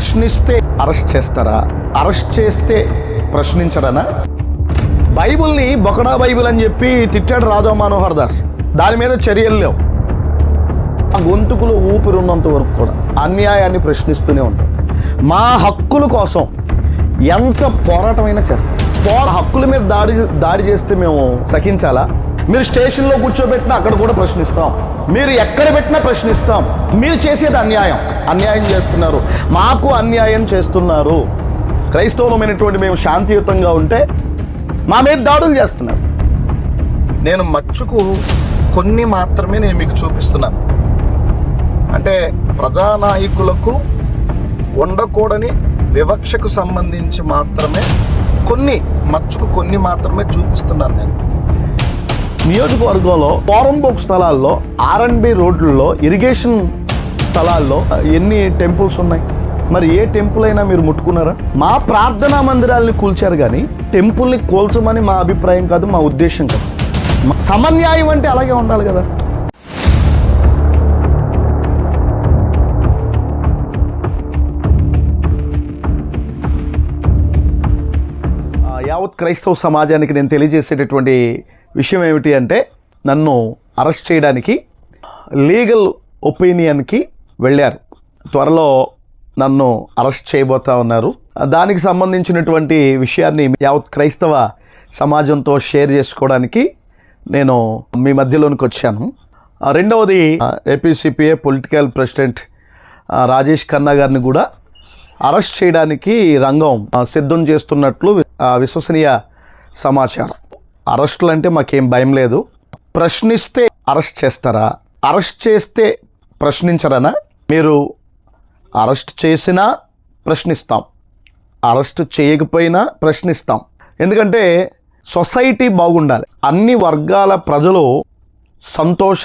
ప్రశ్నిస్తే అరెస్ట్ చేస్తారా? అరెస్ట్ చేస్తే ప్రశ్నించరనా? బైబిల్ని బొకడా బైబిల్ అని చెప్పి తిట్టాడు రాధా మనోహర్ దాస్. దాని మీద చర్యలు లేవు. ఆ గొంతుకులో ఊపిరి ఉన్నంత వరకు కూడా అన్యాయాన్ని ప్రశ్నిస్తూనే ఉంటాం. మా హక్కుల కోసం ఎంత పోరాటమైనా చేస్తాం. హక్కుల మీద దాడి చేస్తే మేము సహించాలా? మీరు స్టేషన్లో కూర్చోబెట్టినా అక్కడ కూడా ప్రశ్నిస్తాం. మీరు ఎక్కడ పెట్టినా ప్రశ్నిస్తాం. మీరు చేసేది అన్యాయం చేస్తున్నారు, మాకు అన్యాయం చేస్తున్నారు. క్రైస్తవులమైనటువంటి మేము శాంతియుతంగా ఉంటే మా మీద దాడులు చేస్తున్నారు. నేను మచ్చుకు కొన్ని మాత్రమే నేను మీకు చూపిస్తున్నాను. అంటే ప్రజానాయకులకు ఉండకూడని వివక్షకు సంబంధించి మాత్రమే కొన్ని మాత్రమే చూపిస్తున్నాను. నేను నియోజకవర్గంలో పోరంబోక్ స్థలాల్లో, R&B రోడ్లలో, ఇరిగేషన్ స్థలాల్లో ఎన్ని టెంపుల్స్ ఉన్నాయి? మరి ఏ టెంపుల్ అయినా మీరు ముట్టుకున్నారా? మా ప్రార్థనా మందిరాలని కూల్చారు, కానీ టెంపుల్ని కూల్చమని మా అభిప్రాయం కాదు, మా ఉద్దేశం కాదు. సమన్యాయం అంటే అలాగే ఉండాలి కదా. యావత్ క్రైస్తవ సమాజానికి నేను తెలియజేసేటటువంటి విషయం ఏమిటి అంటే, నన్ను అరెస్ట్ చేయడానికి లీగల్ ఒపీనియన్కి వెళ్ళారు. త్వరలో నన్ను అరెస్ట్ చేయబోతా ఉన్నారు. దానికి సంబంధించినటువంటి విషయాన్ని యావత్ క్రైస్తవ సమాజంతో షేర్ చేసుకోవడానికి నేను మీ మధ్యలోనికి వచ్చాను. రెండవది, APCPA political president Rajesh Khanna గారిని కూడా అరెస్ట్ చేయడానికి రంగం సిద్ధం చేస్తున్నట్లు విశ్వసనీయ సమాచారం. అరెస్టులు అంటే మాకేం భయం లేదు. ప్రశ్నిస్తే అరెస్ట్ చేస్తారా? అరెస్ట్ చేస్తే ప్రశ్నించరనా? మీరు అరెస్ట్ చేసినా ప్రశ్నిస్తాం, అరెస్ట్ చేయకపోయినా ప్రశ్నిస్తాం. ఎందుకంటే సొసైటీ బాగుండాలి. అన్ని వర్గాల ప్రజలు సంతోష,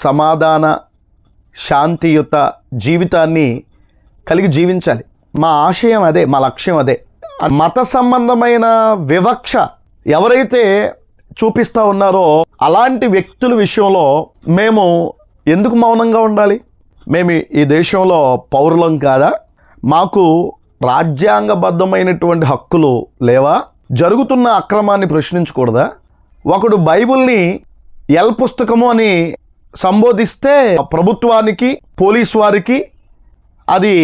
సమాధాన, శాంతియుత జీవితాన్ని కలిగి జీవించాలి. మా ఆశయం అదే, మా లక్ష్యం అదే. మత సంబంధమైన వివక్ష ఎవరైతే చూపిస్తూ ఉన్నారో అలాంటి వ్యక్తుల విషయంలో మేము ఎందుకు మౌనంగా ఉండాలి? మేము ఈ దేశంలో పౌరులం కాదా? మాకు రాజ్యాంగబద్ధమైనటువంటి హక్కులు లేవా? జరుగుతున్న అక్రమాన్ని ప్రశ్నించకూడదా? ఒకడు బైబిల్ని ఎల్ పుస్తకము అని సంబోధిస్తే ప్రభుత్వానికి, పోలీసు వారికి అది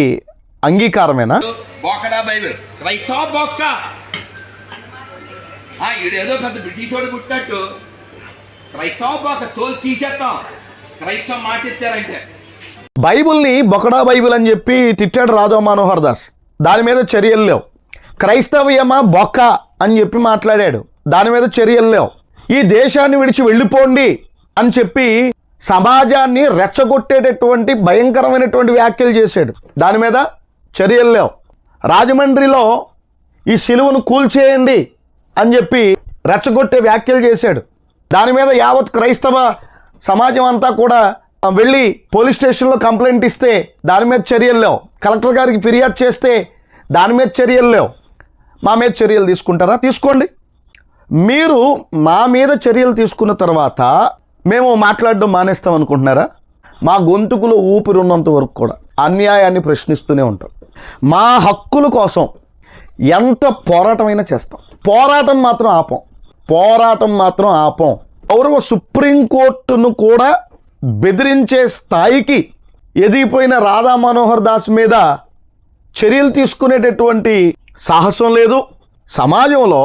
అంగీకారమేనా? బోకడా బైబిల్ క్రైస్తవ బొక్క. ఈడేదో పెద్ద బ్రిటిష్ వాడు పుట్టినట్టు క్రైస్తవ బొక్క తోలు తీసేస్తాం క్రైస్తవ మాట ఎత్తారంటే. బైబిల్ని బొకడా బైబిల్ అని చెప్పి తిట్టాడు రాధా మనోహర్ దాస్. దాని మీద చర్యలు లేవు. క్రైస్తవ్యమా బొక్క అని చెప్పి మాట్లాడాడు. దాని మీద చర్యలు లేవు. ఈ దేశాన్ని విడిచి వెళ్ళిపోండి అని చెప్పి సమాజాన్ని రెచ్చగొట్టేటటువంటి భయంకరమైనటువంటి వ్యాఖ్యలు చేశాడు. దాని మీద చర్యలు లేవు. రాజమండ్రిలో ఈ సిలువను కూల్చేయండి అని చెప్పి రెచ్చగొట్టే వ్యాఖ్యలు చేశాడు. దాని మీద యావత్ క్రైస్తవ సమాజం అంతా కూడా వెళ్ళి పోలీస్ స్టేషన్లో కంప్లైంట్ ఇస్తే దాని మీద చర్యలు లేవు. కలెక్టర్ గారికి ఫిర్యాదు చేస్తే దాని మీద చర్యలు లేవు. మా మీద చర్యలు తీసుకుంటారా? తీసుకోండి. మీరు మా మీద చర్యలు తీసుకున్న తర్వాత మేము మాట్లాడడం మానేస్తాం అనుకుంటున్నారా? మా గొంతుకులో ఊపిరి ఉన్నంత వరకు కూడా అన్యాయాన్ని ప్రశ్నిస్తూనే ఉంటాం. మా హక్కుల కోసం ఎంత పోరాటమైనా చేస్తాం. పోరాటం మాత్రం ఆపం. గౌరవ సుప్రీంకోర్టును కూడా బెదిరించే స్థాయికి ఎదిగిపోయిన రాధా మనోహర్ దాస్ మీద చర్యలు తీసుకునేటటువంటి సాహసం లేదు. సమాజంలో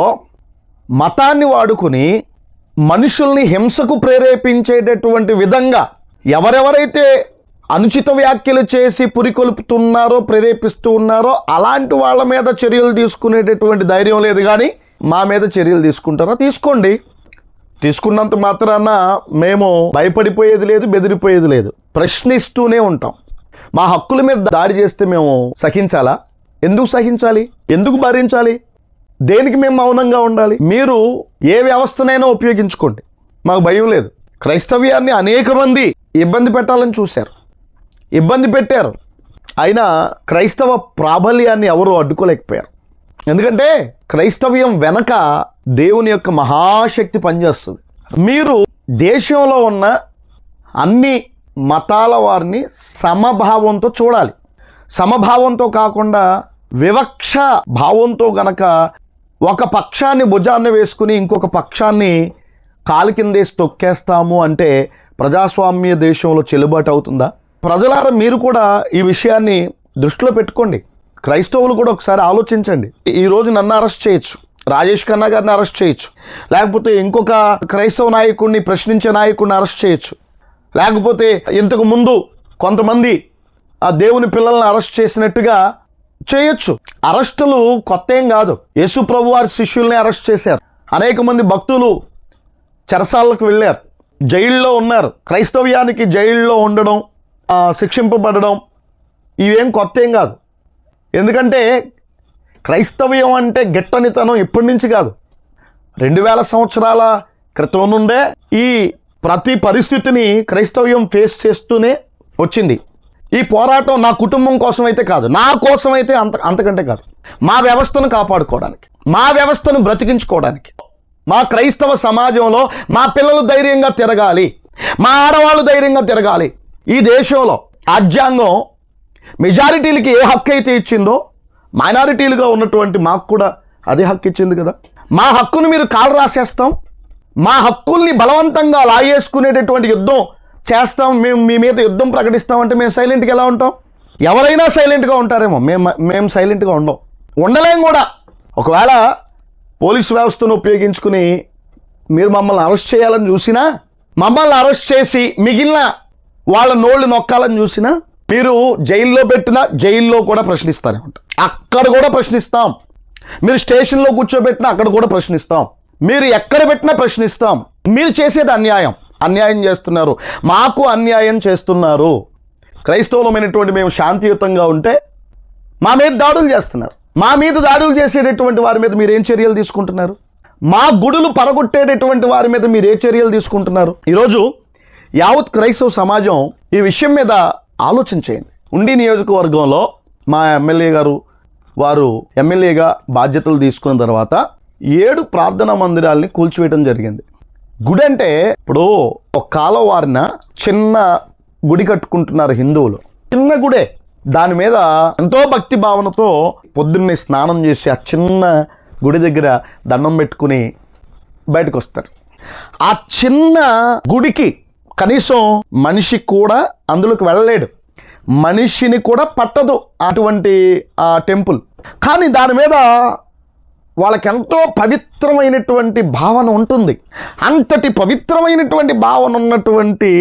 మతాన్ని వాడుకుని మనుషుల్ని హింసకు ప్రేరేపించేటటువంటి విధంగా ఎవరెవరైతే అనుచిత వ్యాఖ్యలు చేసి పురికొల్పుతున్నారో, ప్రేరేపిస్తూ ఉన్నారో అలాంటి వాళ్ళ మీద చర్యలు తీసుకునేటటువంటి ధైర్యం లేదు. కానీ మా మీద చర్యలు తీసుకుంటారా? తీసుకోండి. తీసుకున్నంత మాత్రాన మేము భయపడిపోయేది లేదు, బెదిరిపోయేది లేదు. ప్రశ్నిస్తూనే ఉంటాం. మా హక్కుల మీద దాడి చేస్తే మేము సహించాలా? ఎందుకు సహించాలి? ఎందుకు భరించాలి? దేనికి మేము మౌనంగా ఉండాలి? మీరు ఏ వ్యవస్థనైనా ఉపయోగించుకోండి, మాకు భయం లేదు. క్రైస్తవ్యాన్ని అనేక మంది ఇబ్బంది పెట్టాలని చూశారు, ఇబ్బంది పెట్టారు. అయినా క్రైస్తవ ప్రాబల్యాన్ని ఎవరు అడ్డుకోలేకపోయారు. ఎందుకంటే క్రైస్తవ్యం వెనక దేవుని యొక్క మహాశక్తి పనిచేస్తుంది. మీరు దేశంలో ఉన్న అన్ని మతాల వారిని సమభావంతో చూడాలి, సమభావంతో కాకుండా వివక్ష భావంతో గనక ఒక పక్షాన్ని భుజాన్ని వేసుకుని ఇంకొక పక్షాన్ని కాలు కిందేసి తొక్కేస్తాము అంటే ప్రజాస్వామ్య దేశంలో చెల్లుబాటు అవుతుందా? ప్రజలారా మీరు కూడా ఈ విషయాన్ని దృష్టిలో పెట్టుకోండి. క్రైస్తవులు కూడా ఒకసారి ఆలోచించండి. ఈరోజు నన్ను అరెస్ట్ చేయొచ్చు, రాజేష్ ఖన్నా గారిని అరెస్ట్ చేయొచ్చు, లేకపోతే ఇంకొక క్రైస్తవ నాయకుడిని ప్రశ్నించే నాయకుడిని అరెస్ట్ చేయొచ్చు, లేకపోతే ఇంతకు ముందు కొంతమంది ఆ దేవుని పిల్లల్ని అరెస్ట్ చేసినట్టుగా చేయొచ్చు. అరెస్టులు కొత్త ఏం కాదు. యేసు ప్రభు వారి శిష్యుల్ని అరెస్ట్ చేశారు. అనేక మంది భక్తులు చెరసాలకు వెళ్ళారు, జైల్లో ఉన్నారు. క్రైస్తవ్యానికి జైల్లో ఉండడం, శిక్షింపబడడం ఇవేం కొత్త ఏం కాదు. ఎందుకంటే క్రైస్తవ్యం అంటే గిట్టనితనం ఇప్పటి నుంచి కాదు, 2000 సంవత్సరాల క్రితం నుండే ఈ ప్రతి పరిస్థితిని క్రైస్తవ్యం ఫేస్ చేస్తూనే వచ్చింది. ఈ పోరాటం నా కుటుంబం కోసం అయితే కాదు, నా కోసం అయితే అంతకంటే కాదు. మా వ్యవస్థను కాపాడుకోవడానికి, మా వ్యవస్థను బ్రతికించుకోవడానికి, మా క్రైస్తవ సమాజంలో మా పిల్లలు ధైర్యంగా తిరగాలి, మా ఆడవాళ్ళు ధైర్యంగా తిరగాలి. ఈ దేశంలో రాజ్యాంగం మెజారిటీలకి ఏ హక్కు అయితే ఇచ్చిందో మైనారిటీలుగా ఉన్నటువంటి మాకు కూడా అదే హక్కు ఇచ్చింది కదా. మా హక్కును మీరు కాలు రాసేస్తాం, మా హక్కుల్ని బలవంతంగా లాగేసుకునేటటువంటి యుద్ధం చేస్తాం, మేము మీ మీద యుద్ధం ప్రకటిస్తామంటే మేము సైలెంట్గా ఎలా ఉంటాం? ఎవరైనా సైలెంట్గా ఉంటారేమో, మేము సైలెంట్గా ఉండలేం కూడా. ఒకవేళ పోలీసు వ్యవస్థను ఉపయోగించుకుని మీరు మమ్మల్ని అరెస్ట్ చేయాలని చూసినా, మమ్మల్ని అరెస్ట్ చేసి మిగిలిన వాళ్ళ నోళ్ళు నొక్కాలని చూసినా, మీరు జైల్లో పెట్టినా జైల్లో కూడా ప్రశ్నిస్తూనే ఉంటాం, అక్కడ కూడా ప్రశ్నిస్తాం. మీరు స్టేషన్లో కూర్చోబెట్టినా అక్కడ కూడా ప్రశ్నిస్తాం, మీరు ఎక్కడ పెట్టినా ప్రశ్నిస్తాం. మీరు చేసేది అన్యాయం చేస్తున్నారు, మాకు అన్యాయం చేస్తున్నారు. క్రైస్తవులమైనటువంటి మేము శాంతియుతంగా ఉంటే మా మీద దాడులు చేస్తున్నారు. మా మీద దాడులు చేసేటటువంటి వారి మీద మీరు ఏం చర్యలు తీసుకుంటున్నారు? మా గుడులు పరగొట్టేటటువంటి వారి మీద మీరు ఏ చర్యలు తీసుకుంటున్నారు? ఈరోజు యావత్ క్రైస్తవ సమాజం ఈ విషయం మీద ఆలోచించేయండి. ఉండి నియోజకవర్గంలో మా ఎమ్మెల్యే గారు వారు ఎమ్మెల్యేగా బాధ్యతలు తీసుకున్న తర్వాత 7 ప్రార్థనా మందిరాల్ని కూల్చివేయడం జరిగింది. గుడి అంటే ఇప్పుడు ఒక కాలం వారిన చిన్న గుడి కట్టుకుంటున్నారు హిందువులు, చిన్న గుడే. దాని మీద ఎంతో భక్తి భావనతో పొద్దున్నే స్నానం చేసి ఆ చిన్న గుడి దగ్గర దండం పెట్టుకుని బయటకు వస్తారు. ఆ చిన్న గుడికి కనీసం మనిషి కూడా అందులోకి వెళ్ళలేడు, మనిషిని కూడా పట్టదు అటువంటి ఆ టెంపుల్. కానీ దాని మీద వాళ్ళకి ఎంతో పవిత్రమైనటువంటి భావన ఉంటుంది. అంతటి పవిత్రమైనటువంటి భావన ఉన్నటువంటి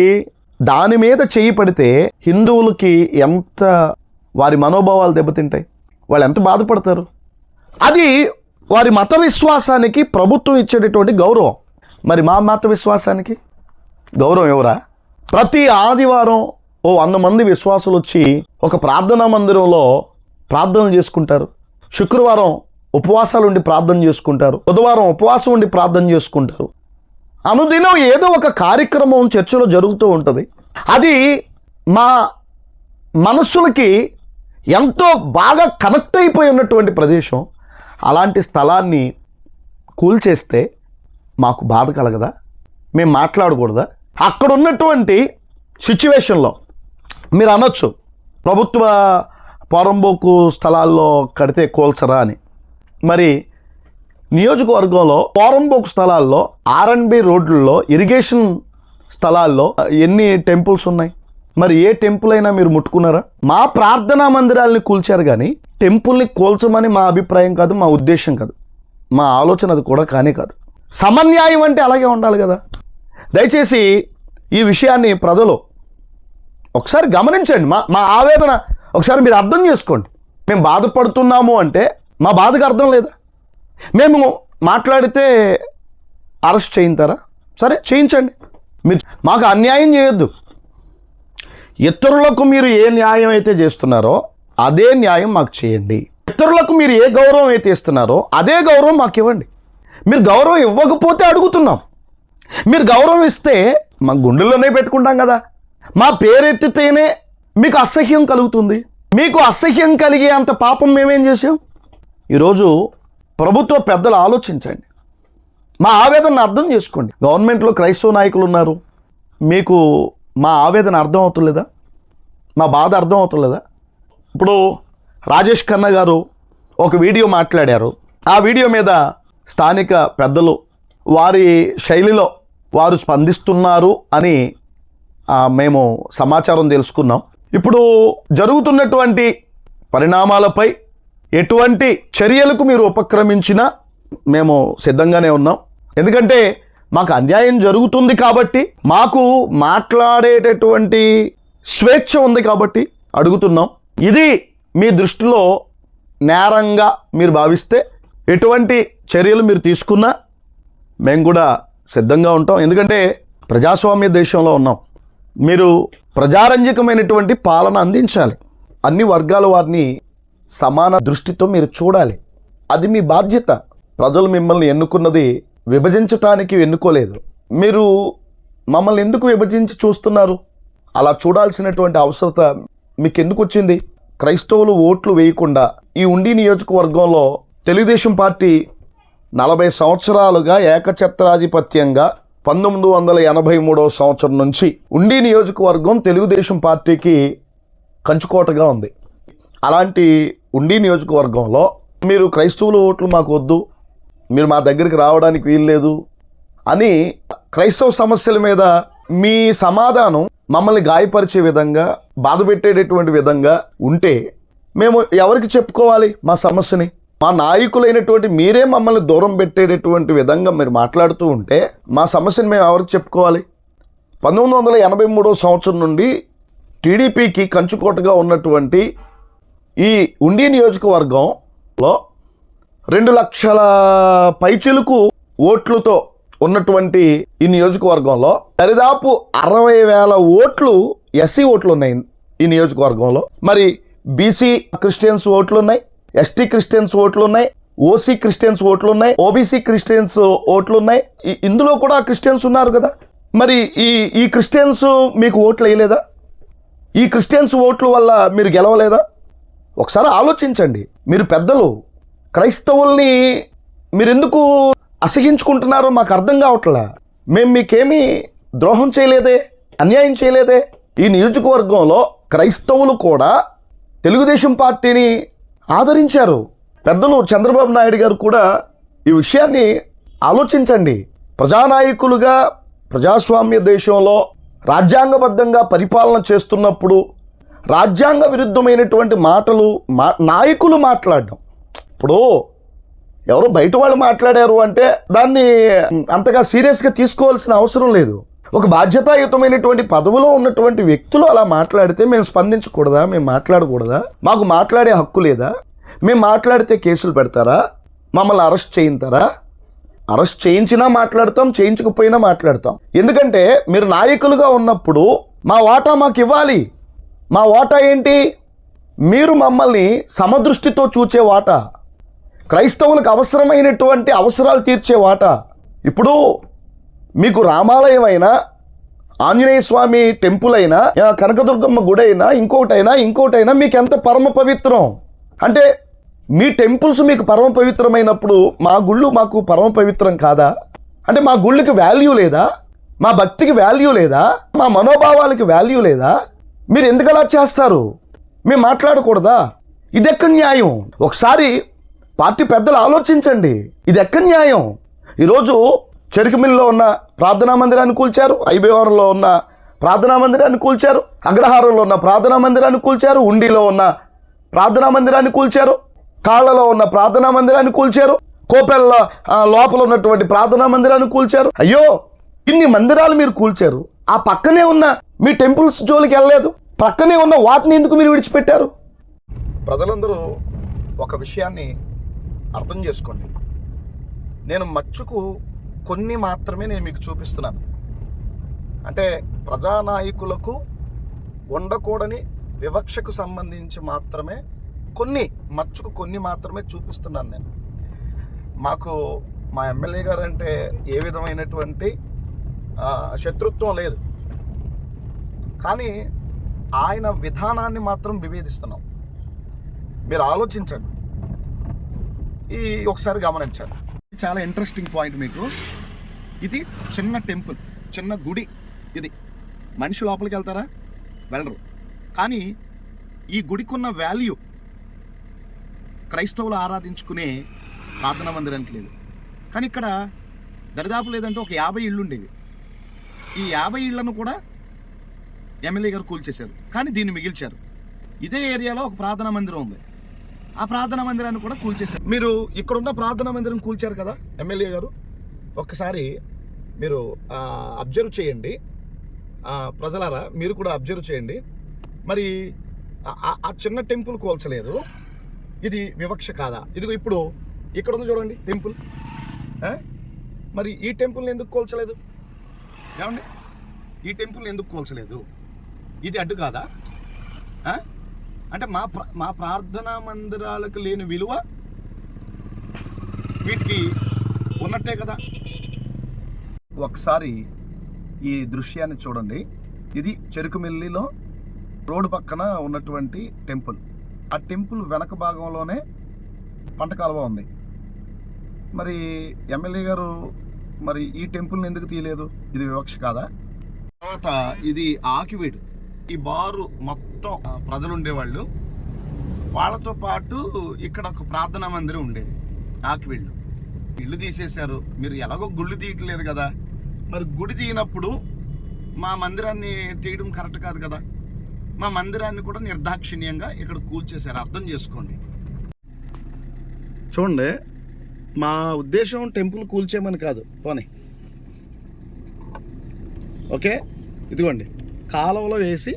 దాని మీద చేయి పడితే హిందువులకి ఎంత వారి మనోభావాలు దెబ్బతింటాయి, వాళ్ళు ఎంత బాధపడతారు. అది వారి మత విశ్వాసానికి ప్రభుత్వం ఇచ్చేటటువంటి గౌరవం. మరి మా మత విశ్వాసానికి గౌరవం ఎవరా? ప్రతి ఆదివారం 100 మంది విశ్వాసులు వచ్చి ఒక ప్రార్థనా మందిరంలో ప్రార్థనలు చేసుకుంటారు, శుక్రవారం ఉపవాసాలు ఉండి ప్రార్థన చేసుకుంటారు, బుధవారం ఉపవాసం ఉండి ప్రార్థన చేసుకుంటారు. అనుదినం ఏదో ఒక కార్యక్రమం చర్చిలో జరుగుతూ ఉంటుంది. అది మా మనస్సులకి ఎంతో బాగా కనెక్ట్ అయిపోయి ఉన్నటువంటి ప్రదేశం. అలాంటి స్థలాన్ని కూల్చేస్తే మాకు బాధ కలగదా? మేము మాట్లాడకూడదా? అక్కడ ఉన్నటువంటి సిచ్యువేషన్లో మీరు అనొచ్చు, ప్రభుత్వ పోరంబోకు స్థలాల్లో కడితే కోల్చరా అని. మరి నియోజకవర్గంలో పోరంబోకు స్థలాల్లో, R&B రోడ్లలో, ఇరిగేషన్ స్థలాల్లో ఎన్ని టెంపుల్స్ ఉన్నాయి? మరి ఏ టెంపుల్ అయినా మీరు ముట్టుకున్నారా? మా ప్రార్థనా మందిరాలని కూల్చారు, కానీ టెంపుల్ని కూల్చమని మా అభిప్రాయం కాదు, మా ఉద్దేశం కాదు, మా ఆలోచన అది కూడా కానే కాదు. సమన్యాయం అంటే అలాగే ఉండాలి కదా. దయచేసి ఈ విషయాన్ని ప్రజలు ఒకసారి గమనించండి. మా ఆవేదన ఒకసారి మీరు అర్థం చేసుకోండి. మేము బాధపడుతున్నాము అంటే మా బాధకు అర్థం లేదా? మేము మాట్లాడితే అరెస్ట్ చేయించారా? సరే చేయించండి, మీరు మాకు అన్యాయం చేయొద్దు. ఇతరులకు మీరు ఏ న్యాయం అయితే చేస్తున్నారో అదే న్యాయం మాకు చేయండి. ఇతరులకు మీరు ఏ గౌరవం అయితే ఇస్తున్నారో అదే గౌరవం మాకు ఇవ్వండి. మీరు గౌరవం ఇవ్వకపోతే అడుగుతున్నాం, మీరు గౌరవం ఇస్తే మా గుండెల్లోనే పెట్టుకుంటాం కదా. మా పేరెత్తితేనే మీకు అసహ్యం కలుగుతుంది. మీకు అసహ్యం కలిగే అంత పాపం మేమేం చేసాం? ఈరోజు ప్రభుత్వ పెద్దలు ఆలోచించండి, మా ఆవేదన అర్థం చేసుకోండి. గవర్నమెంట్లో క్రైస్తవ నాయకులు ఉన్నారు, మీకు మా ఆవేదన అర్థం అవుతుందా? మా బాధ అర్థం అవుతుందా? ఇప్పుడు రాజేష్ ఖన్నా గారు ఒక వీడియో మాట్లాడారు. ఆ వీడియో మీద స్థానిక పెద్దలు వారి శైలిలో వారు స్పందిస్తున్నారు అని మేము సమాచారం తెలుసుకున్నాం. ఇప్పుడు జరుగుతున్నటువంటి పరిణామాలపై ఎటువంటి చర్యలకు మీరు ఉపక్రమించినా మేము సిద్ధంగానే ఉన్నాం. ఎందుకంటే మాకు అన్యాయం జరుగుతుంది కాబట్టి, మాకు మాట్లాడేటటువంటి స్వేచ్ఛ ఉంది కాబట్టి అడుగుతున్నాం. ఇది మీ దృష్టిలో నేరంగా మీరు భావిస్తే ఎటువంటి చర్యలు మీరు తీసుకున్నా మేము కూడా సిద్ధంగా ఉంటాం. ఎందుకంటే ప్రజాస్వామ్య దేశంలో ఉన్నాం. మీరు ప్రజారంజకమైనటువంటి పాలన అందించాలి. అన్ని వర్గాల వారిని సమాన దృష్టితో మీరు చూడాలి. అది మీ బాధ్యత. ప్రజలు మిమ్మల్ని ఎన్నుకున్నది విభజించటానికి ఎన్నుకోలేదు. మీరు మమ్మల్ని ఎందుకు విభజించి చూస్తున్నారు? అలా చూడాల్సినటువంటి అవసరత మీకు ఎందుకు వచ్చింది? క్రైస్తవులు ఓట్లు వేయకుండా ఈ ఉండి నియోజకవర్గంలో తెలుగుదేశం పార్టీ 40 సంవత్సరాలుగా ఏకఛత్రాధిపత్యంగా 1983వ సంవత్సరం నుంచి ఉండి నియోజకవర్గం తెలుగుదేశం పార్టీకి కంచుకోటగా ఉంది. అలాంటి ఉండి నియోజకవర్గంలో మీరు క్రైస్తవుల ఓట్లు మాకు వద్దు, మీరు మా దగ్గరికి రావడానికి వీల్లేదు అని క్రైస్తవ సమస్యల మీద మీ సమాధానం మమ్మల్ని గాయపరిచే విధంగా, బాధ పెట్టేటటువంటి విధంగా ఉంటే మేము ఎవరికి చెప్పుకోవాలి మా సమస్యని? మా నాయకులైనటువంటి మీరే మమ్మల్ని దూరం పెట్టేటటువంటి విధంగా మీరు మాట్లాడుతూ ఉంటే మా సమస్యని మేము ఎవరికి చెప్పుకోవాలి? 1983వ సంవత్సరం నుండి టీడీపీకి కంచుకోటగా ఉన్నటువంటి ఈ ఉండి నియోజకవర్గంలో 2 లక్షల పైచిలుకు ఓట్లతో ఉన్నటువంటి ఈ నియోజకవర్గంలో దరిదాపు 60,000 ఓట్లు ఎస్సీ ఓట్లు ఉన్నాయి ఈ నియోజకవర్గంలో. మరి బీసీ క్రిస్టియన్స్ ఓట్లు ఉన్నాయి, ఎస్టీ క్రిస్టియన్స్ ఓట్లు ఉన్నాయి, ఓసీ క్రిస్టియన్స్ ఓట్లు ఉన్నాయి, ఓబీసీ క్రిస్టియన్స్ ఓట్లు ఉన్నాయి. ఇందులో కూడా క్రిస్టియన్స్ ఉన్నారు కదా. మరి ఈ క్రిస్టియన్స్ మీకు ఓట్లు వేయలేదా? ఈ క్రిస్టియన్స్ ఓట్ల వల్ల మీరు గెలవలేదా? ఒకసారి ఆలోచించండి. మీరు పెద్దలు, క్రైస్తవుల్ని మీరెందుకు అసహించుకుంటున్నారో మాకు అర్థం కావట్లా. మేము మీకేమీ ద్రోహం చేయలేదే, అన్యాయం చేయలేదే. ఈ నియోజకవర్గంలో క్రైస్తవులు కూడా తెలుగుదేశం పార్టీని ఆదరించారు. పెద్దలు చంద్రబాబు నాయుడు గారు కూడా ఈ విషయాన్ని ఆలోచించండి. ప్రజానాయకులుగా ప్రజాస్వామ్య దేశంలో రాజ్యాంగబద్ధంగా పరిపాలన చేస్తున్నప్పుడు రాజ్యాంగ విరుద్ధమైనటువంటి మాటలు నాయకులు మాట్లాడడం, ఇప్పుడు ఎవరో బయట వాళ్ళు మాట్లాడారు అంటే దాన్ని అంతగా సీరియస్గా తీసుకోవాల్సిన అవసరం లేదు. ఒక బాధ్యతాయుతమైనటువంటి పదవిలో ఉన్నటువంటి వ్యక్తులు అలా మాట్లాడితే మేము స్పందించకూడదా? మేము మాట్లాడకూడదా? మాకు మాట్లాడే హక్కు లేదా? మేము మాట్లాడితే కేసులు పెడతారా? మమ్మల్ని అరెస్ట్ చేయించారా? అరెస్ట్ చేయించినా మాట్లాడతాం, చేయించకపోయినా మాట్లాడతాం. ఎందుకంటే మీరు నాయకులుగా ఉన్నప్పుడు మా వాటా మాకు ఇవ్వాలి. మా వాటా ఏంటి? మీరు మమ్మల్ని సమదృష్టితో చూచే వాటా, క్రైస్తవులకు అవసరమైనటువంటి అవసరాలు తీర్చే వాటా. ఇప్పుడు మీకు రామాలయం అయినా, ఆంజనేయ స్వామి టెంపుల్ అయినా, కనకదుర్గమ్మ గుడి అయినా, ఇంకోటైనా మీకు ఎంత పరమ పవిత్రం. అంటే మీ టెంపుల్స్ మీకు పరమ పవిత్రమైనప్పుడు మా గుళ్ళు మాకు పరమ పవిత్రం కాదా? అంటే మా గుళ్ళకి వాల్యూ లేదా? మా భక్తికి వాల్యూ లేదా? మా మనోభావాలకి వాల్యూ లేదా? మీరు ఎందుకు అలా చేస్తారు? మేము మాట్లాడకూడదా? ఇది ఎక్కడ న్యాయం? ఒకసారి పార్టీ పెద్దలు ఆలోచించండి. ఇది ఎక్కడ న్యాయం? ఈరోజు చెరుకుమిల్లిలో ఉన్న ప్రార్థనా మందిరాన్ని కూల్చారు, ఐబీవరంలో ఉన్న ప్రార్థనా మందిరాన్ని కూల్చారు, అగ్రహారంలో ఉన్న ప్రార్థనా మందిరాన్ని కూల్చారు, ఉండిలో ఉన్న ప్రార్థనా మందిరాన్ని కూల్చారు, కాళ్ళలో ఉన్న ప్రార్థనా మందిరాన్ని కూల్చారు, కోపెల్ల లోపల ఉన్నటువంటి ప్రార్థనా మందిరాన్ని కూల్చారు. అయ్యో, ఇన్ని మందిరాలు మీరు కూల్చారు. ఆ పక్కనే ఉన్న మీ టెంపుల్స్ జోలికి వెళ్ళలేదు. పక్కనే ఉన్న వాటిని ఎందుకు మీరు విడిచిపెట్టారు? ప్రజలందరూ ఒక విషయాన్ని అర్థం చేసుకోండి. నేను మచ్చుకు కొన్ని మాత్రమే నేను మీకు చూపిస్తున్నాను. అంటే ప్రజానాయకులకు ఉండకూడని వివక్షకు సంబంధించి మాత్రమే కొన్ని మాత్రమే చూపిస్తున్నాను నేను. మాకు మా ఎమ్మెల్యే గారు అంటే ఏ విధమైనటువంటి శత్రుత్వం లేదు, కానీ ఆయన విధానాన్ని మాత్రం విభేదిస్తున్నాం. మీరు ఆలోచించండి, ఒకసారి గమనించండి. చాలా ఇంట్రెస్టింగ్ పాయింట్ మీకు. ఇది చిన్న టెంపుల్, చిన్న గుడి. ఇది మనిషి లోపలికి వెళ్తారా? వెళ్ళరు. కానీ ఈ గుడికి ఉన్న వాల్యూ క్రైస్తవులు ఆరాధించుకునే ప్రార్థనా మందిరానికి లేదు. కానీ ఇక్కడ దరిదాపు లేదంటే ఒక 50 ఇళ్ళు ఉండేవి. ఈ 50 ఇళ్లను కూడా ఎమ్మెల్యే గారు కూల్చేశారు, కానీ దీన్ని మిగిల్చారు. ఇదే ఏరియాలో ఒక ప్రార్థనా మందిరం ఉంది, ఆ ప్రార్థనా మందిరాన్ని కూడా కూల్చేశారు. మీరు ఇక్కడున్న ప్రార్థనా మందిరం కూల్చారు కదా ఎమ్మెల్యే గారు, ఒక్కసారి మీరు అబ్జర్వ్ చేయండి. ప్రజలారా మీరు కూడా అబ్జర్వ్ చేయండి. మరి ఆ చిన్న టెంపుల్ కూల్చలేదు, ఇది వివక్ష కాదా? ఇదిగో ఇప్పుడు ఇక్కడ ఉంది చూడండి టెంపుల్. మరి ఈ టెంపుల్ని ఎందుకు కూల్చలేదు? ఏమండి, ఈ టెంపుల్ని ఎందుకు కూల్చలేదు? ఇది అడ్డు కాదా? అంటే మా ప్రార్థనా మందిరాలకు లేని విలువ వీటికి ఉన్నట్టే కదా. ఒకసారి ఈ దృశ్యాన్ని చూడండి. ఇది చెరుకుమిల్లిలో రోడ్డు పక్కన ఉన్నటువంటి టెంపుల్. ఆ టెంపుల్ వెనక భాగంలోనే పంట కాలువ ఉంది. మరి ఎమ్మెల్యే గారు మరి ఈ టెంపుల్ని ఎందుకు తీయలేదు? ఇది వివక్ష కాదా? తర్వాత ఇది ఆకివీడు. ఈ బారు మొత్తం ప్రజలు ఉండేవాళ్ళు, వాళ్ళతో పాటు ఇక్కడ ఒక ప్రార్థనా మందిరం ఉండేది ఆకివీళ్ళు. ఇల్లు తీసేశారు. మీరు ఎలాగో గుళ్ళు తీయట్లేదు కదా, మరి గుడి తీయనప్పుడు మా మందిరాన్ని తీయడం కరెక్ట్ కాదు కదా. మా మందిరాన్ని కూడా నిర్దాక్షిణ్యంగా ఇక్కడ కూల్చేశారు. అర్థం చేసుకోండి. చూడండి, మా ఉద్దేశం టెంపుల్ కూల్చేయమని కాదు, పోనీ ఓకే. ఇదిగోండి కాలువలో వేసి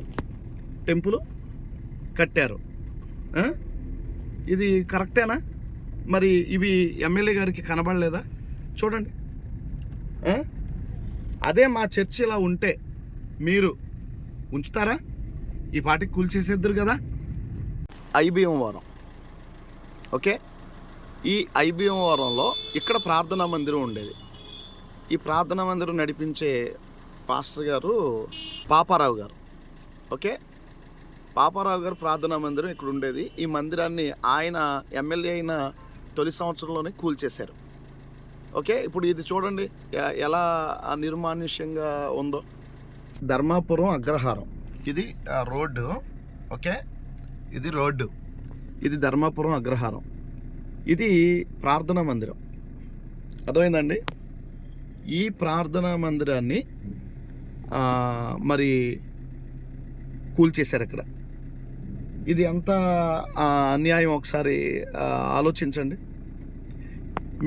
టెంపుల్ కట్టారు. ఇది కరెక్టేనా? మరి ఇవి ఎమ్మెల్యే గారికి కనబడలేదా? చూడండి. అదే మా చర్చ్ ఇలా ఉంటే మీరు ఉంచుతారా? ఈ పాటికి కూల్చేసేద్దరు కదా. ఐబిఎం వారం, ఓకే. ఈ ఐబిఎం వారంలో ఇక్కడ ప్రార్థనా మందిరం ఉండేది. ఈ ప్రార్థనా మందిరం నడిపించే పాస్టర్ గారు పాపారావు గారు, ఓకే. పాపారావు గారు ప్రార్థనా మందిరం ఇక్కడ ఉండేది. ఈ మందిరాన్ని ఆయన ఎమ్మెల్యే అయిన తొలి సంవత్సరంలోనే కూల్చేశారు, ఓకే. ఇప్పుడు ఇది చూడండి ఎలా నిర్మానుష్యంగా ఉందో. ధర్మాపురం అగ్రహారం, ఇది రోడ్డు, ఓకే. ఇది రోడ్డు, ఇది ధర్మాపురం అగ్రహారం, ఇది ప్రార్థనా మందిరం. అర్థమైందండి? ఈ ప్రార్థనా మందిరాన్ని మరి కూల్చేశారు ఇక్కడ. ఇది ఎంత అన్యాయం ఒకసారి ఆలోచించండి.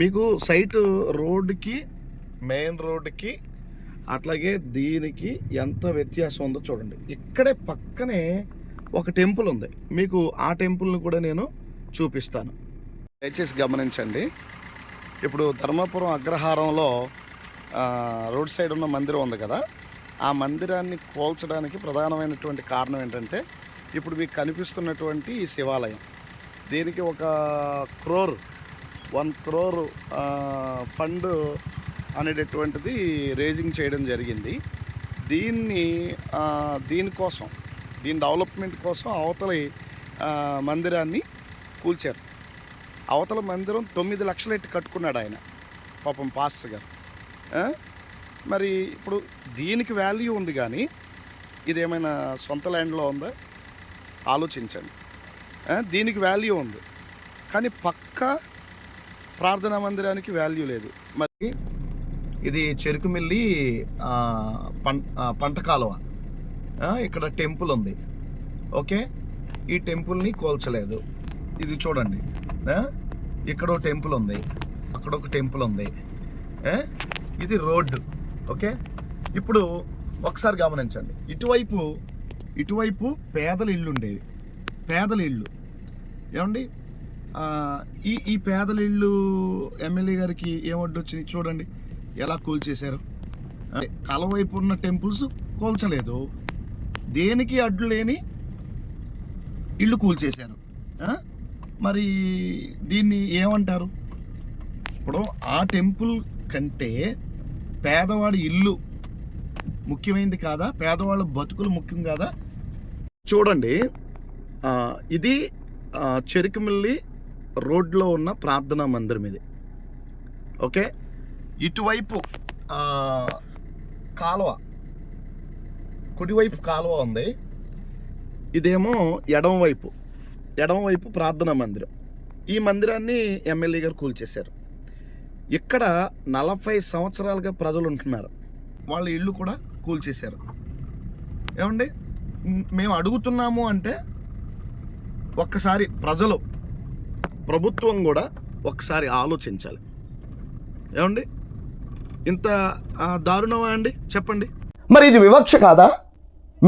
మీకు సైట్ రోడ్డుకి, మెయిన్ రోడ్డుకి, అట్లాగే దీనికి ఎంత వ్యత్యాసం ఉందో చూడండి. ఇక్కడే పక్కనే ఒక టెంపుల్ ఉంది, మీకు ఆ టెంపుల్ని కూడా నేను చూపిస్తాను. దయచేసి గమనించండి. ఇప్పుడు ధర్మాపురం అగ్రహారంలో రోడ్ సైడ్ ఉన్న మందిరం ఉంది కదా, ఆ మందిరాన్ని కూల్చడానికి ప్రధానమైనటువంటి కారణం ఏంటంటే ఇప్పుడు మీకు కనిపిస్తున్నటువంటి ఈ శివాలయం, దీనికి 1 crore ఫండ్ అనేటటువంటిది రేజింగ్ చేయడం జరిగింది. దీనికోసం, దీని డెవలప్మెంట్ కోసం అవతలి మందిరాన్ని కూల్చారు. అవతల మందిరం 9 లక్షలు ఎట్టి కట్టుకున్నాడు ఆయన, పాపం పాస్టర్ గారు. మరి ఇప్పుడు దీనికి వాల్యూ ఉంది, కానీ ఇదేమైనా సొంత ల్యాండ్లో ఉందా ఆలోచించండి. దీనికి వాల్యూ ఉంది, కానీ పక్కా ప్రార్థనా మందిరానికి వాల్యూ లేదు. మరి ఇది చెరుకుమిల్లి పంట కాలువ, ఇక్కడ టెంపుల్ ఉంది, ఓకే. ఈ టెంపుల్ని కూల్చలేదు. ఇది చూడండి, ఇక్కడ ఒక టెంపుల్ ఉంది, అక్కడ ఒక టెంపుల్ ఉంది, ఇది రోడ్డు, ఓకే. ఇప్పుడు ఒకసారి గమనించండి. ఇటువైపు పేదల ఇళ్ళు ఉండేవి, పేదల ఇళ్ళు. ఏమండి, ఈ పేదల ఇళ్ళు ఎమ్మెల్యే గారికి ఏమడ్డు వచ్చింది చూడండి ఎలా కూల్చేశారు. కలవైపు ఉన్న టెంపుల్స్ కూల్చలేదు, దేనికి అడ్డు లేని ఇళ్ళు కూల్చేశారు. మరి దీన్ని ఏమంటారు? ఇప్పుడు ఆ టెంపుల్ కంటే పేదవాడి ఇల్లు ముఖ్యమైనది కాదా? పేదవాళ్ళ బతుకులు ముఖ్యం కాదా? చూడండి, ఇది చెరుకుమిల్లి రోడ్లో ఉన్న ప్రార్థనా మందిరం ఇది, ఓకే. ఇటువైపు కాలువ, కుడివైపు కాలువ ఉంది, ఇదేమో ఎడమవైపు ప్రార్థనా మందిరం. ఈ మందిరాన్ని ఎమ్మెల్యే గారు కూల్చేశారు. ఇక్కడ 40 సంవత్సరాలుగా ప్రజలు ఉంటున్నారు, వాళ్ళ ఇళ్ళు కూడా కూల్చేశారు. ఏమండి, మేము అడుగుతున్నాము అంటే ఒక్కసారి ప్రజలు, ప్రభుత్వం కూడా ఒకసారి ఆలోచించాలి. ఏమండి, ఇంత దారుణమా అండి? చెప్పండి. మరి ఇది వివక్ష కాదా?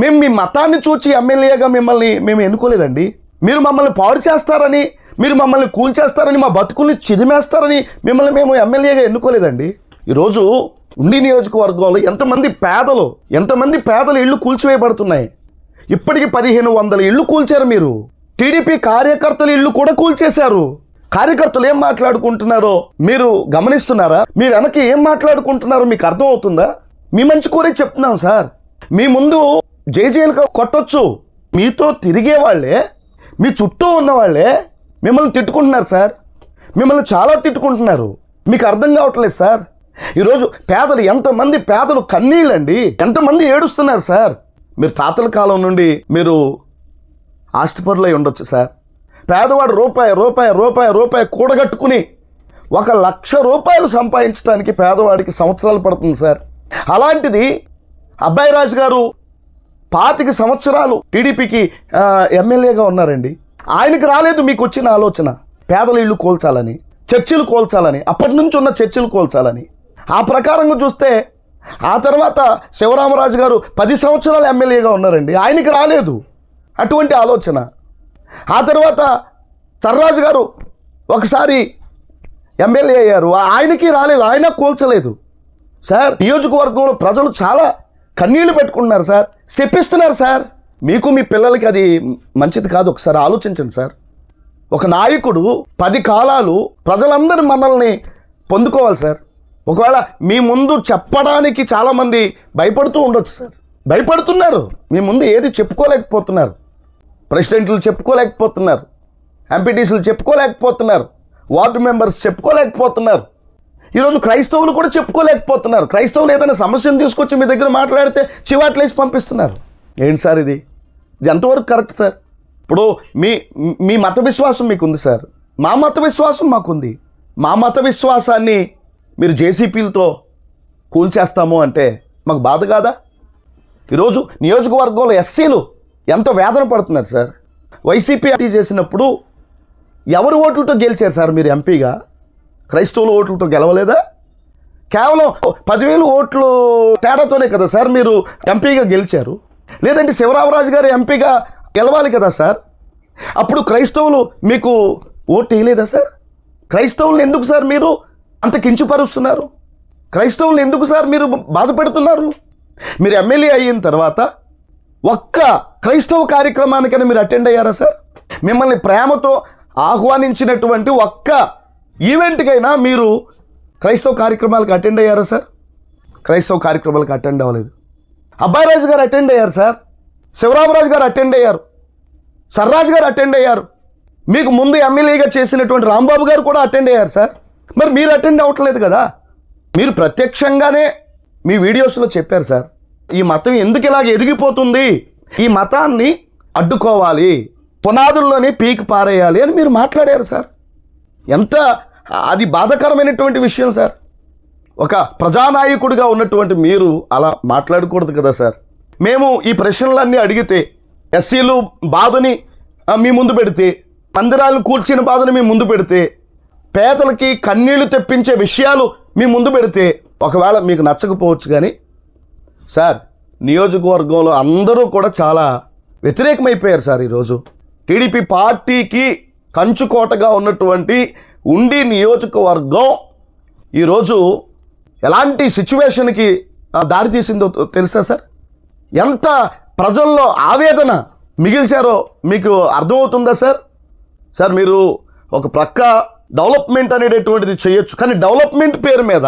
మేము మీ మతాన్ని చూచి ఎమ్మెల్యేగా మిమ్మల్ని మేము ఎన్నుకోలేదండి. మీరు మమ్మల్ని పాడు చేస్తారని, మీరు మమ్మల్ని కూల్చేస్తారని, మా బతుకుల్ని చిదిమేస్తారని మిమ్మల్ని మేము ఎమ్మెల్యేగా ఎన్నుకోలేదండి. ఈరోజు ఉండి నియోజకవర్గంలో ఎంతమంది పేదలు ఇళ్ళు కూల్చివేయబడుతున్నాయి. ఇప్పటికి 1500 ఇళ్ళు కూల్చారు మీరు. టీడీపీ కార్యకర్తల ఇళ్ళు కూడా కూల్చేశారు. కార్యకర్తలు ఏం మాట్లాడుకుంటున్నారో మీరు గమనిస్తున్నారా? మీ వెనక ఏం మాట్లాడుకుంటున్నారో మీకు అర్థం అవుతుందా? మీ మంచి కోరే చెప్తున్నాం సార్. మీ ముందు జేజేలుగా కొట్టొచ్చు, మీతో తిరిగే వాళ్ళే, మీ చుట్టూ ఉన్న వాళ్ళే మిమ్మల్ని తిట్టుకుంటున్నారు సార్. మిమ్మల్ని చాలా తిట్టుకుంటున్నారు. మీకు అర్థం కావట్లేదు సార్. ఈరోజు ఎంతమంది పేదలు కన్నీళ్ళండి, ఎంతమంది ఏడుస్తున్నారు సార్. మీరు తాతల కాలం నుండి మీరు ఆస్తిపరులై ఉండొచ్చు సార్. పేదవాడు రూపాయి కూడగట్టుకుని 1,00,000 రూపాయలు సంపాదించడానికి పేదవాడికి సంవత్సరాలు పడుతుంది సార్. అలాంటిది అబ్బాయి రాజు గారు 25 సంవత్సరాలు టీడీపీకి ఎమ్మెల్యేగా ఉన్నారండి. ఆయనకి రాలేదు మీకు వచ్చిన ఆలోచన పేదల ఇళ్ళు కోల్చాలని, చర్చిలు కోల్చాలని, అప్పటి నుంచి ఉన్న చర్చిలు కోల్చాలని. ఆ ప్రకారంగా చూస్తే ఆ తర్వాత శివరామరాజు గారు 10 సంవత్సరాలు ఎమ్మెల్యేగా ఉన్నారండి. ఆయనకి రాలేదు అటువంటి ఆలోచన. ఆ తర్వాత సర్రాజు గారు ఒకసారి ఎమ్మెల్యే అయ్యారు, ఆయనకి రాలేదు, ఆయన కోల్చలేదు సార్. నియోజకవర్గంలో ప్రజలు చాలా కన్నీళ్లు పెట్టుకుంటున్నారు సార్, శపిస్తున్నారు సార్. మీకు మీ పిల్లలకి అది మంచిది కాదు. ఒకసారి ఆలోచించండి సార్. ఒక నాయకుడు 10 కాలాలు ప్రజలందరి మనల్ని పొందుకోవాలి సార్. ఒకవేళ మీ ముందు చెప్పడానికి చాలామంది భయపడుతూ ఉండొచ్చు సార్, భయపడుతున్నారు. మీ ముందు ఏది చెప్పుకోలేకపోతున్నారు. ప్రెసిడెంట్లు చెప్పుకోలేకపోతున్నారు, ఎంపీటీసీలు చెప్పుకోలేకపోతున్నారు, వార్డు మెంబర్స్ చెప్పుకోలేకపోతున్నారు. ఈరోజు క్రైస్తవులు కూడా చెప్పుకోలేకపోతున్నారు. క్రైస్తవులు ఏదైనా సమస్యను తీసుకొచ్చి మీ దగ్గర మాట్లాడితే చివాట్లేసి పంపిస్తున్నారు. ఏంటి సార్ ఇది ఎంతవరకు కరెక్ట్ సార్? ఇప్పుడు మీ మత విశ్వాసం మీకుంది సార్, మా మత విశ్వాసం మాకుంది. మా మత విశ్వాసాన్ని మీరు జేసీపీలతో కూల్చేస్తాము అంటే మాకు బాధ కాదా? ఈరోజు నియోజకవర్గంలో ఎస్సీలు ఎంత వేదన పడుతున్నారు సార్. వైసీపీ చేసినప్పుడు ఎవరి ఓట్లతో గెలిచారు సార్ మీరు ఎంపీగా? క్రైస్తవుల ఓట్లతో గెలవలేదా? కేవలం 10,000 ఓట్లు తేడాతోనే కదా సార్ మీరు ఎంపీగా గెలిచారు. లేదంటే శివరామరాజు గారు ఎంపీగా గెలవాలి కదా సార్. అప్పుడు క్రైస్తవులు మీకు ఓటు వేయలేదా సార్? క్రైస్తవులను ఎందుకు సార్ మీరు అంత కించపరుస్తున్నారు? క్రైస్తవులను ఎందుకు సార్ మీరు బాధ పెడుతున్నారు? మీరు ఎమ్మెల్యే అయిన తర్వాత ఒక్క క్రైస్తవ కార్యక్రమానికైనా మీరు అటెండ్ అయ్యారా సార్? మిమ్మల్ని ప్రేమతో ఆహ్వానించినటువంటి ఒక్క ఈవెంట్కైనా మీరు క్రైస్తవ కార్యక్రమాలకు అటెండ్ అయ్యారా సార్? క్రైస్తవ కార్యక్రమాలకు అటెండ్ అవ్వలేదు. అబ్బాయి రాజు గారు అటెండ్ అయ్యారు సార్, శివరామరాజు గారు అటెండ్ అయ్యారు, సర్రాజు గారు అటెండ్ అయ్యారు, మీకు ముందు ఎమ్మెల్యేగా చేసినటువంటి రాంబాబు గారు కూడా అటెండ్ అయ్యారు సార్. మరి మీరు అటెండ్ అవ్వట్లేదు కదా? మీరు ప్రత్యక్షంగానే మీ వీడియోస్లో చెప్పారు సార్, ఈ మతం ఎందుకు ఇలాగ ఎదిగిపోతుంది, ఈ మతాన్ని అడ్డుకోవాలి, పునాదుల్లోనే పీకి పారేయాలి అని మీరు మాట్లాడారు సార్. ఎంత అది బాధాకరమైనటువంటి విషయం సార్. ఒక ప్రజానాయకుడిగా ఉన్నటువంటి మీరు అలా మాట్లాడకూడదు కదా సార్. మేము ఈ ప్రశ్నలన్నీ అడిగితే ఎస్సీలు బాధని మీ ముందు పెడితే, మందిరాలను కూల్చిన బాధని మీ ముందు పెడితే, పేదలకి కన్నీళ్లు తెప్పించే విషయాలు మీ ముందు పెడితే ఒకవేళ మీకు నచ్చకపోవచ్చు. కానీ సార్ నియోజకవర్గంలో అందరూ కూడా చాలా వ్యతిరేకమైపోయారు సార్. ఈరోజు టీడీపీ పార్టీకి కంచుకోటగా ఉన్నటువంటి ఉండి నియోజకవర్గం ఈరోజు ఎలాంటి సిచ్యువేషన్కి దారితీసిందో తెలుసా సార్? ఎంత ప్రజల్లో ఆవేదన మిగిల్చారో మీకు అర్థమవుతుందా సార్? సార్ మీరు ఒక ప్రక్క డెవలప్మెంట్ అనేటటువంటిది చేయొచ్చు, కానీ డెవలప్మెంట్ పేరు మీద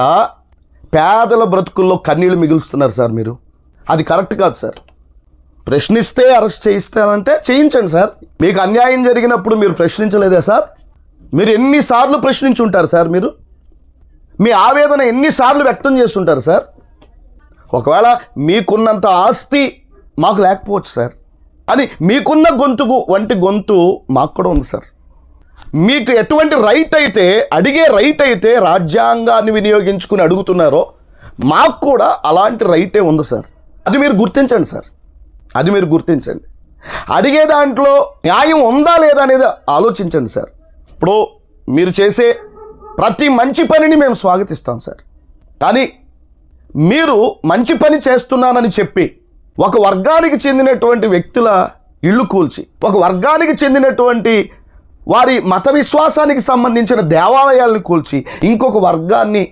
పేదల బ్రతుకుల్లో కన్నీళ్ళు మిగులుస్తున్నారు సార్ మీరు. అది కరెక్ట్ కాదు సార్. ప్రశ్నిస్తే అరెస్ట్ చేయిస్తారంటే చేయించండి సార్. మీకు అన్యాయం జరిగినప్పుడు మీరు ప్రశ్నించలేదా సార్? మీరు ఎన్నిసార్లు ప్రశ్నించి ఉంటారు సార్? మీరు మీ ఆవేదన ఎన్నిసార్లు వ్యక్తం చేస్తుంటారు సార్? ఒకవేళ మీకున్నంత ఆస్తి మాకు లేకపోవచ్చు సార్. అని మీకున్న గొంతుకు వంటి గొంతు మాకు కూడా ఉంది సార్. మీకు ఎటువంటి రైట్ అయితే, అడిగే రైట్ అయితే రాజ్యాంగాన్ని వినియోగించుకుని అడుగుతున్నారో మాకు కూడా అలాంటి రైటే ఉంది సార్. అది మీరు గుర్తించండి సార్, అది మీరు గుర్తించండి. అడిగే దాంట్లో న్యాయం ఉందా లేదా అనేది ఆలోచించండి సార్. ఇప్పుడు మీరు చేసే ప్రతి మంచి పనిని మేము స్వాగతిస్తాం సార్. కానీ మీరు మంచి పని చేస్తున్నానని చెప్పి ఒక వర్గానికి చెందినటువంటి వ్యక్తుల ఇళ్ళు కూల్చి, ఒక వర్గానికి చెందినటువంటి వారి మత విశ్వాసానికి సంబంధించిన దేవాలయాలను కూల్చి, ఇంకొక వర్గాన్ని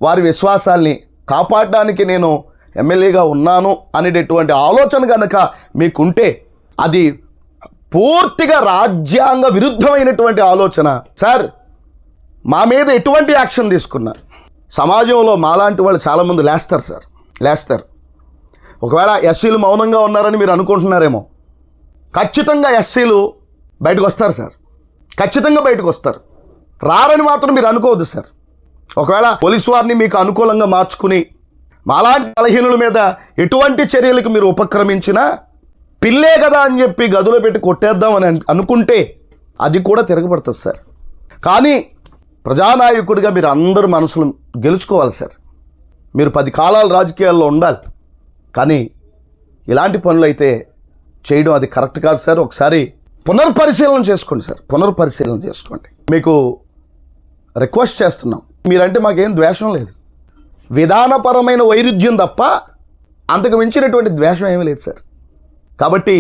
వారి విశ్వాసాల్ని కాపాడడానికి నేను ఎమ్మెల్యేగా ఉన్నాను అనేటటువంటి ఆలోచన కనుక మీకుంటే అది పూర్తిగా రాజ్యాంగ విరుద్ధమైనటువంటి ఆలోచన సార్. మా మీద ఎటువంటి యాక్షన్ తీసుకున్నా సమాజంలో మాలాంటి వాళ్ళు చాలామంది లేస్తారు సార్, లేస్తారు. ఒకవేళ ఎస్సీలు మౌనంగా ఉన్నారని మీరు అనుకుంటున్నారేమో, ఖచ్చితంగా ఎస్సీలు బయటకు వస్తారు సార్, ఖచ్చితంగా బయటకు వస్తారు. రారని మాత్రం మీరు అనుకోవద్దు సార్. ఒకవేళ పోలీసు వారిని మీకు అనుకూలంగా మార్చుకుని మాలాంటి బలహీనుల మీద ఎటువంటి చర్యలకు మీరు ఉపక్రమించినా పిల్లే కదా అని చెప్పి గదిలో పెట్టి కొట్టేద్దామని అనుకుంటే అది కూడా తిరగబడుతుంది సార్. కానీ ప్రజానాయకుడిగా మీరు అందరూ మనసులు గెలుచుకోవాలి సార్. మీరు 10 కాలాలు రాజకీయాల్లో ఉండాలి, కానీ ఇలాంటి పనులు అయితే చేయడం అది కరెక్ట్ కాదు సార్. ఒకసారి పునర్పరిశీలన చేసుకోండి సార్, పునర్పరిశీలన చేసుకోండి. మీకు రిక్వెస్ట్ చేస్తున్నాం, మీరంటే మాకేం ద్వేషం లేదు, విధానపరమైన వైరుధ్యం తప్ప అంతకు మించినటువంటి ద్వేషం ఏమీ లేదు సార్. కాబట్టి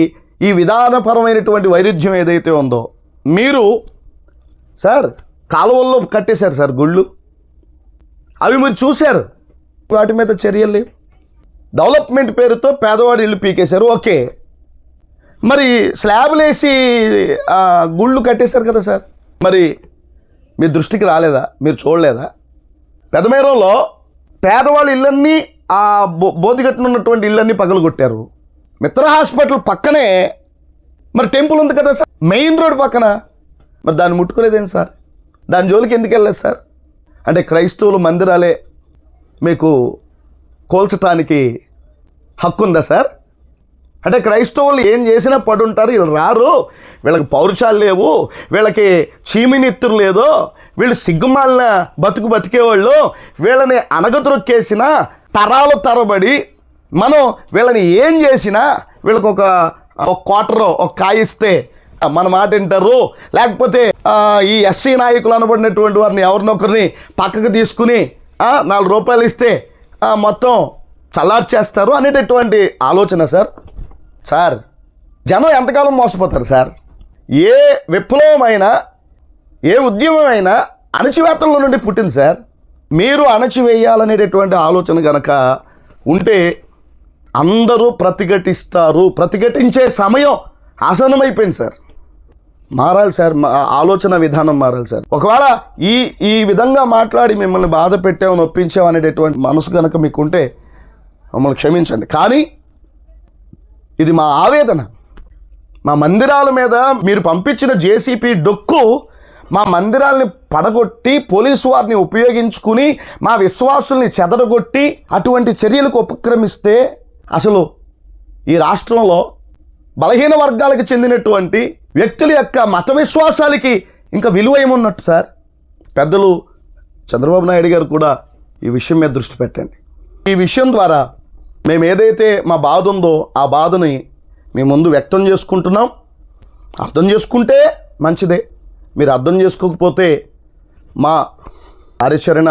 ఈ విధానపరమైనటువంటి వైరుధ్యం ఏదైతే ఉందో, మీరు సార్ కాలువల్లో కట్టేశారు సార్ గుళ్ళు, అవి మీరు చూశారు, వాటి మీద చర్యలు లేవు. డెవలప్మెంట్ పేరుతో పేదవాడి ఇల్లు పీకేశారు, ఓకే. మరి స్లాబ్లు వేసి గుళ్ళు కట్టేశారు కదా సార్, మరి మీ దృష్టికి రాలేదా, మీరు చూడలేదా? పెదమేరంలో పేదవాళ్ళ ఇళ్ళన్నీ ఆ బోధిగట్టున ఉన్నటువంటి ఇళ్ళన్నీ పగలగొట్టారు. మిత్ర హాస్పిటల్ పక్కనే మరి టెంపుల్ ఉంది కదా సార్, మెయిన్ రోడ్ పక్కన, మరి దాన్ని ముట్టుకోలేదేంటి సార్? దాని జోలికి ఎందుకు వెళ్ళలేదు సార్? అంటే క్రైస్తవుల మందిరాలే మీకు కోల్చటానికి హక్కు ఉందా సార్? అంటే క్రైస్తవులు ఏం చేసినా పడుంటారు, వీళ్ళు రారు, వీళ్ళకి పౌరుషాలు లేవు, వీళ్ళకి చీమినెత్తురు లేదో, వీళ్ళు సిగ్గుమాలిన బతికేవాళ్ళు, వీళ్ళని అణగదొక్కేసిన తరాలు తరబడి మనం వీళ్ళని ఏం చేసినా వీళ్ళకి ఒక క్వార్టర్ ఒక కాయిస్తే మన మాట వింటారు, లేకపోతే ఈ ఎస్సీ నాయకులు అనబడినటువంటి వారిని ఎవరినొకరిని పక్కకు తీసుకుని 4 రూపాయలు ఇస్తే మొత్తం చల్లార్చేస్తారు అనేటటువంటి ఆలోచన సార్. సార్ జనం ఎంతకాలం మోసపోతారు సార్? ఏ విప్లవమైనా, ఏ ఉద్యమమైనా అణచివేతల్లో నుండి పుట్టింది సార్. మీరు అణచివేయాలనేటటువంటి ఆలోచన కనుక ఉంటే అందరూ ప్రతిఘటిస్తారు, ప్రతిఘటించే సమయం ఆసన్నమైపోయింది సార్. మారాలి సార్, ఆలోచన విధానం మారాలి సార్. ఒకవేళ ఈ విధంగా మాట్లాడి మిమ్మల్ని బాధ పెట్టాము, నొప్పించాము అనేటటువంటి మనసు కనుక మీకుంటే మమ్మల్ని క్షమించండి. కానీ ఇది మా ఆవేదన. మా మందిరాల మీద మీరు పంపించిన జేసీపీ డొక్కు మా మందిరాలని పడగొట్టి పోలీసు వారిని ఉపయోగించుకుని మా విశ్వాసుల్ని చెదరగొట్టి అటువంటి చర్యలకు ఉపక్రమిస్తే అసలు ఈ రాష్ట్రంలో బలహీన వర్గాలకు చెందినటువంటి వ్యక్తుల యొక్క మత విశ్వాసాలకి ఇంకా విలువ ఏమున్నట్టు సార్? పెద్దలు చంద్రబాబు నాయుడు గారు కూడా ఈ విషయం మీద దృష్టి పెట్టండి. ఈ విషయం ద్వారా మేము ఏదైతే మా బాధ ఉందో ఆ బాధని మీ ముందు వ్యక్తం చేసుకుంటున్నాం. అర్థం చేసుకుంటే మంచిదే, మీరు అర్థం చేసుకోకపోతే మా కార్యాచరణ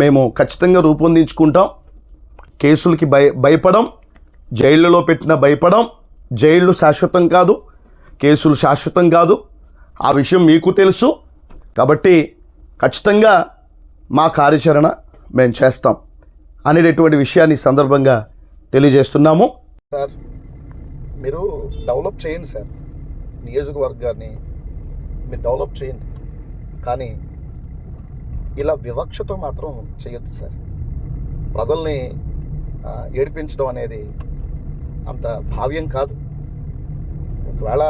మేము ఖచ్చితంగా రూపొందించుకుంటాం. కేసులకి భయపడం, జైళ్ళలో పెట్టిన భయపడం. జైళ్ళు శాశ్వతం కాదు, కేసులు శాశ్వతం కాదు, ఆ విషయం మీకు తెలుసు. కాబట్టి ఖచ్చితంగా మా కార్యాచరణ మేము చేస్తాం అనేటటువంటి విషయాన్ని సందర్భంగా తెలియజేస్తున్నాము. సార్ మీరు డెవలప్ చేయండి సార్, నియోజకవర్గాన్ని మీరు డెవలప్ చేయండి, కానీ ఇలా వివక్షతో మాత్రం చేయొద్దు సార్. ప్రజల్ని ఏడిపించడం అనేది అంత భావ్యం కాదు. ఒకవేళ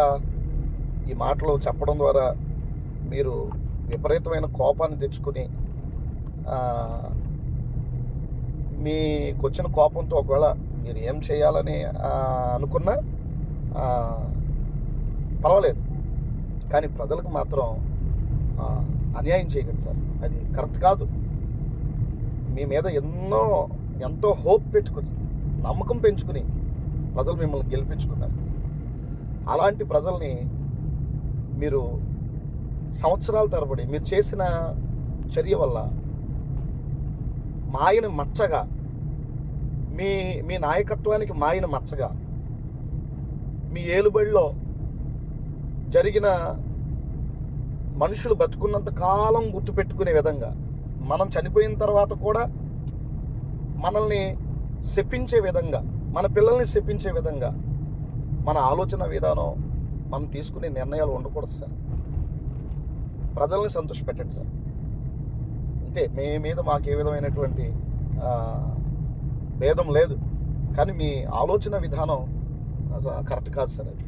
ఈ మాటలు చెప్పడం ద్వారా మీరు విపరీతమైన కోపాన్ని తెచ్చుకుని మీకు వచ్చిన కోపంతో ఒకవేళ మీరు ఏం చేయాలని అనుకున్నా పర్వాలేదు, కానీ ప్రజలకు మాత్రం అన్యాయం చేయకండి సార్. అది కరెక్ట్ కాదు. మీ మీద ఎంతో హోప్ పెట్టుకుని, నమ్మకం పెంచుకుని ప్రజలు మిమ్మల్ని గెలిపించుకున్నారు. అలాంటి ప్రజల్ని మీరు సంవత్సరాల తరబడి మీరు చేసిన చర్య వల్ల మాయన మచ్చగా, మీ నాయకత్వానికి మాయన మచ్చగా, మీ ఏలుబడిలో జరిగిన మనుషులు బతుకున్నంత కాలం గుర్తుపెట్టుకునే విధంగా, మనం చనిపోయిన తర్వాత కూడా మనల్ని శపించే విధంగా, మన పిల్లల్ని శపించే విధంగా మన ఆలోచన విధానం, మనం తీసుకునే నిర్ణయాలు ఉండకూడదు సార్. ప్రజల్ని సంతోషపెట్టండి సార్. అంతే. మీ మీద మాకు ఏ విధమైనటువంటి భేదం లేదు, కానీ మీ ఆలోచన విధానం కరెక్ట్ కాదు సార్. అది